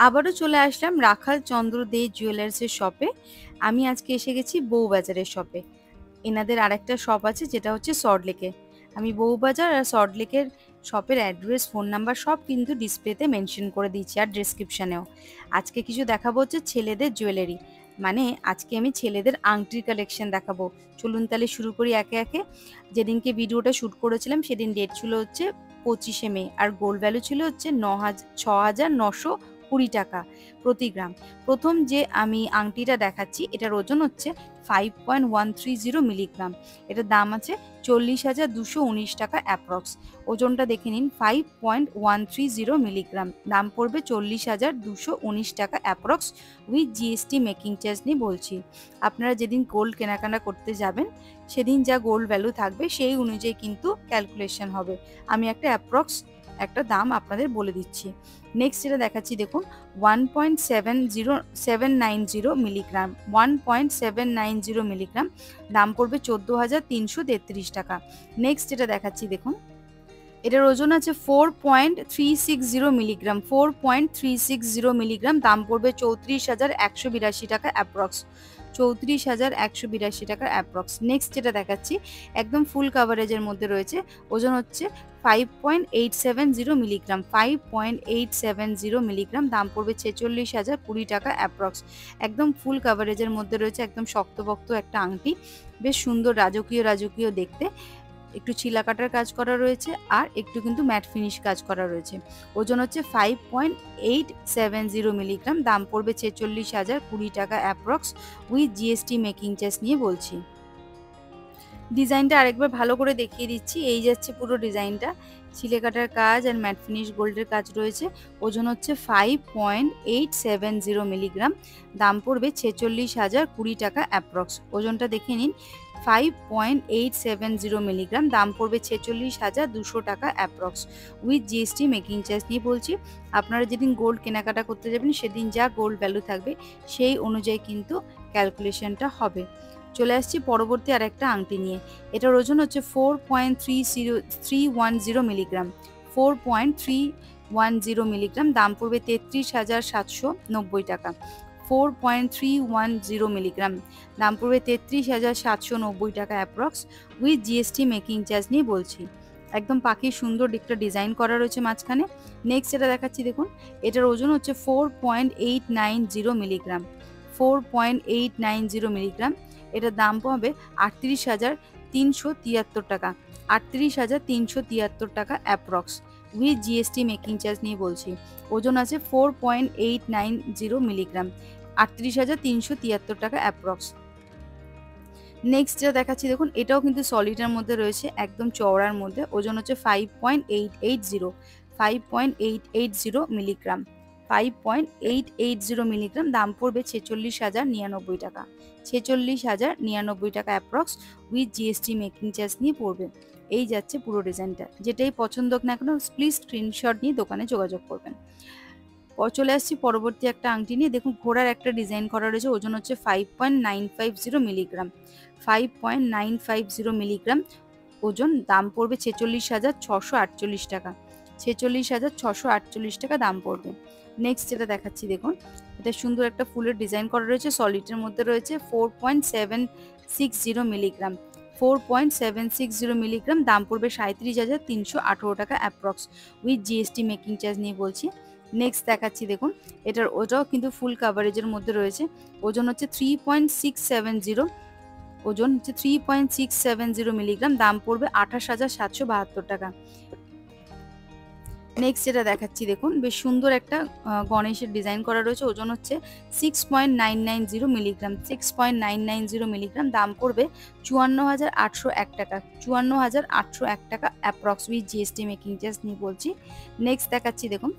আবারও চলে আসলাম রাখাল চন্দ্র দে জুয়েলার্সের শপে। আমি আজকে এসে গেছি বউবাজারের শপে। এনাদের আরেকটা শপ আছে যেটা হচ্ছে সল্টলেকে। আমি বউবাজার আর সল্টলেকের শপের অ্যাড্রেস, ফোন নাম্বার সব কিন্তু ডিসপ্লেতে মেনশন করে দিচ্ছি আর ডেসক্রিপশানেও। আজকে কিছু দেখাবো হচ্ছে ছেলেদের জুয়েলারি, মানে আজকে আমি ছেলেদের আংটির কালেকশন দেখাবো। চলুন তাহলে শুরু করি একে একে। যেদিনকে ভিডিওটা শ্যুট করেছিলাম সেদিন ডেট ছিল হচ্ছে 25শে মে, আর গোল্ড ভ্যালু ছিল হচ্ছে 6,920 টাকা প্রতি গ্রাম। প্রথম যে আমি আংটিটা দেখাচ্ছি এটার ওজন হচ্ছে 5.130 মিলিগ্রাম। এটার দাম আছে 40,219 টাকা অ্যাপ্রক্স। ওজনটা দেখে নিন, 5.130 মিলিগ্রাম, দাম পড়বে 40,219 টাকা approx with GST making charge নিয়ে বলছি। আপনারা যেদিন গোল্ড কেনাকাটা করতে যাবেন সেদিন যা গোল্ড ভ্যালু থাকবে সেই অনুযায়ী কিন্তু ক্যালকুলেশন হবে। আমি একটা অ্যাপ্রক্স একটা দাম আপনাদের বলে দিচ্ছি। নেক্সট যেটা দেখাচ্ছি দেখুন, 1.70790 মিলিগ্রাম, 1.790 মিলিগ্রাম, দাম পড়বে 14,333 টাকা। নেক্সট যেটা দেখাচ্ছি দেখুন, এটার ওজন আছে 4.360 মিলিগ্রাম, 4.360 মিলিগ্রাম, দাম পড়বে 34,182 টাকা অ্যাপ্রক্স, 34,182 টাকার অ্যাপ্রক্স। নেক্সট যেটা দেখাচ্ছি একদম ফুল কাভারেজের মধ্যে রয়েছে, ওজন হচ্ছে 5.870 মিলিগ্রাম, 5.870 মিলিগ্রাম, দাম পড়বে 46,020 টাকা অ্যাপ্রক্স। একদম ফুল কাভারেজের মধ্যে রয়েছে, একদম শক্তপোক্ত একটা আংটি, বেশ সুন্দর রাজকীয় রাজকীয় দেখতে। একটু ছিলা কাটার কাজ করা রয়েছে আর একটু কিন্তু ম্যাট ফিনিশ কাজ করা রয়েছে। ওজন হচ্ছে 5.870 মিলিগ্রাম, দাম পড়বে 46,020 টাকা approx with GST making charge নিয়ে বলছি। ডিজাইনটা আরেকবার ভালো করে দেখিয়ে দিচ্ছি। এই যাচ্ছে পুরো ডিজাইনটা, ছিলে কাটার কাজ আর ম্যাট ফিনিশ গোল্ডের কাজ রয়েছে। ওজন হচ্ছে 5.870 মিলিগ্রাম, দাম পড়বে 46,020 টাকা অ্যাপ্রক্স। ওজনটা দেখে নিন, 5.870 মিলিগ্রাম, দাম পড়বে 46,200 টাকা approx with GST making charge নিয়ে বলছি। আপনারা যেদিন গোল্ড কেনাকাটা করতে যাবেন সেদিন যা গোল্ড ভ্যালু থাকবে সেই অনুযায়ী কিন্তু ক্যালকুলেশনটা হবে। চলে আসছি পরবর্তী আর একটা আংটি নিয়ে। এটার ওজন হচ্ছে 4.310 মিলিগ্রাম, 4.310 মিলিগ্রাম, দাম পড়বে 33,790 টাকা, 4.310 মিলিগ্রাম, দাম পড়বে 33,790 টাকা approx with GST making charge নিয়ে বলছি। একদম পাখির সুন্দর একটা ডিজাইন করা রয়েছে মাঝখানে। নেক্সট যেটা দেখাচ্ছি দেখুন, এটার ওজন হচ্ছে 4.890 মিলিগ্রাম, 4.890 মিলিগ্রাম, এটার দাম পাবে 38,373 টাকা, 38,373 টাকা approx with GST making charge নিয়ে বলছি। ওজন আছে 4.890 মিলিগ্রাম, 38,373 টাকা অ্যাপ্রক্স। নেক্সট যেটা দেখাচ্ছি দেখুন, এটাও কিন্তু সলিডের মধ্যে রয়েছে, একদম চওড়ার মধ্যে। ওজন হচ্ছে 5.880 মিলিগ্রাম, 5.880 মিলিগ্রাম, দাম পড়বে 46,099 টাকা, 46,099 টাকা approx with GST making charge নিয়ে পড়বে। এই যাচ্ছে পুরো ডিজাইনটা। যেটাই পছন্দ হোক না কেন প্লিজ স্ক্রিনশট নিয়ে দোকানে যোগাযোগ করবেন। চলে আসছি পরবর্তী একটা আংটি নিয়ে। দেখুন ঘোড়ার একটা ডিজাইন করা রয়েছে, ওজন হচ্ছে 5.950 মিলিগ্রাম, 5.950 মিলিগ্রাম ওজন, দাম পড়বে 46,648 টাকা, 46,648 টাকা দাম পড়বে। নেক্সট যেটা দেখাচ্ছি দেখুন, এটা সুন্দর একটা ফুলের ডিজাইন করা রয়েছে, সলিডের মধ্যে রয়েছে, 4.760 মিলিগ্রাম, 4.760 মিলিগ্রাম, দাম পড়বে 37,318 টাকা approx with GST making charge নিয়ে বলছি। নেক্সট দেখাচ্ছি দেখুন, ওটাও কিন্তু ফুল কাভারেজের মধ্যে রয়েছে, ওজন হচ্ছে 3.670, ওজন হচ্ছে 3.670 মিলিগ্রাম, দাম পড়বে 28,772 টাকা। নেক্সট যেটা দেখাচ্ছি দেখুন, বেশ সুন্দর একটা গণেশের ডিজাইন করা রয়েছে, ওজন হচ্ছে 6.990 মিলিগ্রাম, 6.990 মিলিগ্রাম, দাম পড়বে 54,801 টাকা, 54,801 টাকা approx with GST making charge নিয়ে বলছি। নেক্সট দেখাচ্ছি দেখুন,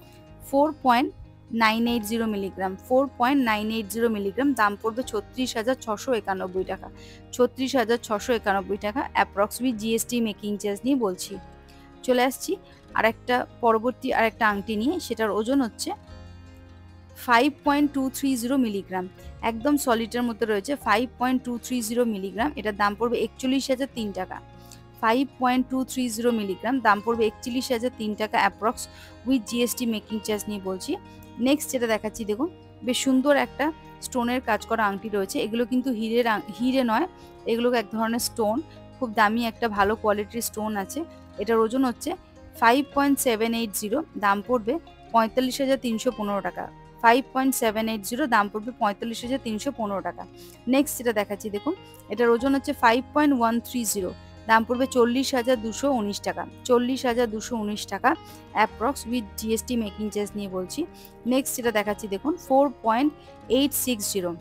4.980 মিলিগ্রাম, 4.980 মিলিগ্রাম, দাম পড়বে 36,691 টাকা, 36,691 টাকা approx with GST making charge নিয়ে বলছি। চলে আসছি পরবর্তী আরেকটা আংটি নিয়ে, সেটার ওজন হচ্ছে 5.230 মিলিগ্রাম, একদম সলিডের মধ্যে রয়েছে, 5.230 মিলিগ্রাম, এটার দাম পড়বে 41,003 টাকা, 5.230 মিলিগ্রাম, দাম পড়বে 41,003 টাকা approx with GST making charge নিয়ে বলছি। নেক্সট যেটা দেখাচ্ছি দেখুন, বেশ সুন্দর একটা স্টোনের কাজ করা আংটি রয়েছে। এগুলো কিন্তু হিরে নয়, এগুলো এক ধরনের স্টোন, খুব দামি একটা ভালো কোয়ালিটির স্টোন আছে। এটার ওজন হচ্ছে 5.780, দাম পড়বে 45,315 টাকা। 5.780, দাম পড়বে 45,315 টাকা। নেক্সট যেটা দেখাচ্ছি দেখুন, এটার ওজন হচ্ছে 5.130, দাম পড়বে 40,219 টাকা। 40,219 টাকা approx with GST making charge নিয়ে বলছি। নেক্সট যেটা দেখাচ্ছি দেখুন, 4.860,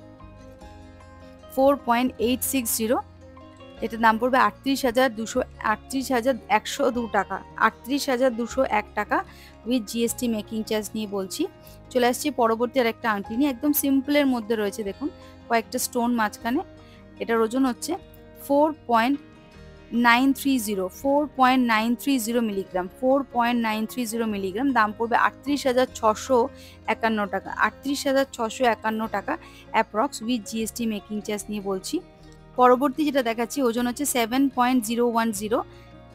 4.860, এটার দাম পড়বে 38,102 টাকা। 38,201 টাকা উইথ জিএসটি মেকিং চার্জ নিয়ে বলছি। চলে আসছি পরবর্তী আর একটা আংটি নিয়ে, একদম সিম্পলের মধ্যে রয়েছে দেখুন, কয়েকটা স্টোন মাঝখানে। এটার ওজন হচ্ছে 4.930 মিলিগ্রাম, 4.930 মিলিগ্রাম, দাম পড়বে 38,651 টাকা। 38,651 টাকা approx with GST making charge নিয়ে বলছি। পরবর্তী যেটা দেখাচ্ছি, ওজন হচ্ছে 7.010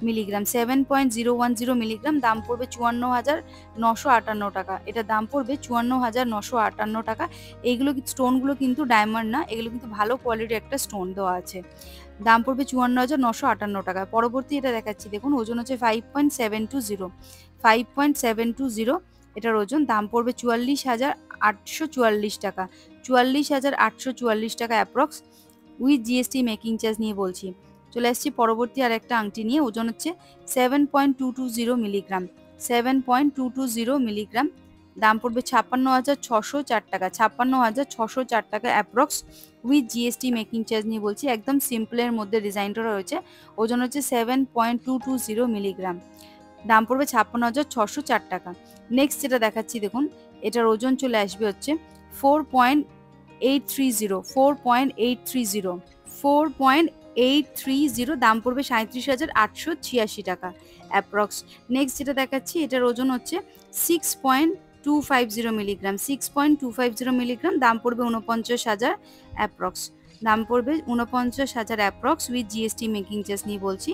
মিলিগ্রাম, 7.010 মিলিগ্রাম, দাম পড়বে 54,958 টাকা। এটা দাম পড়বে 54,958 টাকা। এইগুলো স্টোনগুলো কিন্তু ডায়মন্ড না, এগুলো কিন্তু ভালো কোয়ালিটির একটা স্টোন দেওয়া আছে। দাম পড়বে 54,958 টাকা। পরবর্তী এটা দেখাচ্ছি দেখুন, ওজন হচ্ছে 5.720, 5.720, এটার ওজন, দাম পড়বে 44,844 টাকা। 44,844 টাকা approx with GST making charge নিয়ে বলছি। চলে আসছি পরবর্তী আর একটা আংটি নিয়ে, ওজন হচ্ছে 7.220 মিলিগ্রাম, 7.220 মিলিগ্রাম, দাম পড়বে 56,604 টাকা। 56,604 টাকা approx with GST making charge নিয়ে বলছি। একদম সিম্পলের মধ্যে ডিজাইনটা রয়েছে। ওজন হচ্ছে 7.220 মিলিগ্রাম, দাম পড়বে 56,604 টাকা। নেক্সট যেটা দেখাচ্ছি দেখুন, এটার ওজন চলে আসবে হচ্ছে 4.830, 4.830, 4.830, দাম পড়বে 37,886 টাকা অ্যাপ্রক্স। নেক্সট যেটা দেখাচ্ছি, এটার ওজন হচ্ছে 6.250 মিলিগ্রাম, 6.250 মিলিগ্রাম, দাম পড়বে 49,000 অ্যাপ্রক্স। দাম পড়বে 49,000 approx with GST making charge নিয়ে বলছি।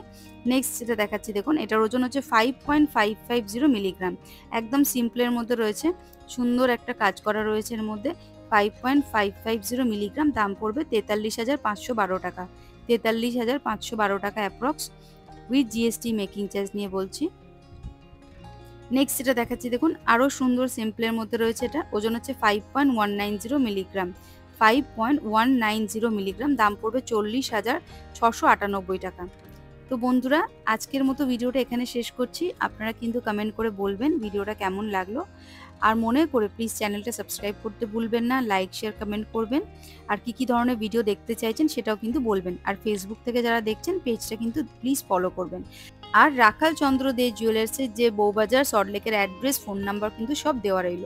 নেক্সট যেটা দেখাচ্ছি দেখুন, এটার ওজন হচ্ছে 5.550 মিলিগ্রাম, একদম সিম্পলের মধ্যে রয়েছে, সুন্দর একটা কাজ করা রয়েছে এর মধ্যে। 5.550 মিলিগ্রাম, দাম পড়বে 43,512 টাকা। 43,512 টাকা approx with GST making charge নিয়ে বলছি। নেক্সট যেটা দেখাচ্ছি দেখুন, আরও সুন্দর সিম্পলের মধ্যে রয়েছে, এটা ওজন হচ্ছে 5.190 মিলিগ্রাম, 5.190 মিলিগ্রাম, দাম পড়বে 40,698 টাকা। তো বন্ধুরা, আজকের মতো ভিডিওটা এখানে শেষ করছি। আপনারা কিন্তু কমেন্ট করে বলবেন ভিডিওটা কেমন লাগলো। আর মনে করে প্লিজ চ্যানেলটা সাবস্ক্রাইব করতে ভুলবেন না, লাইক শেয়ার কমেন্ট করবেন। আর কি ধরনের ভিডিও দেখতে চাইছেন সেটাও কিন্তু বলবেন। আর ফেসবুক থেকে যারা দেখছেন পেজটা কিন্তু প্লিজ ফলো করবেন। আর রাখাল চন্দ্র দে জুয়েলার্সের যে বউবাজার সল্টলেকের অ্যাড্রেস, ফোন নাম্বার কিন্তু সব দেওয়া রইল।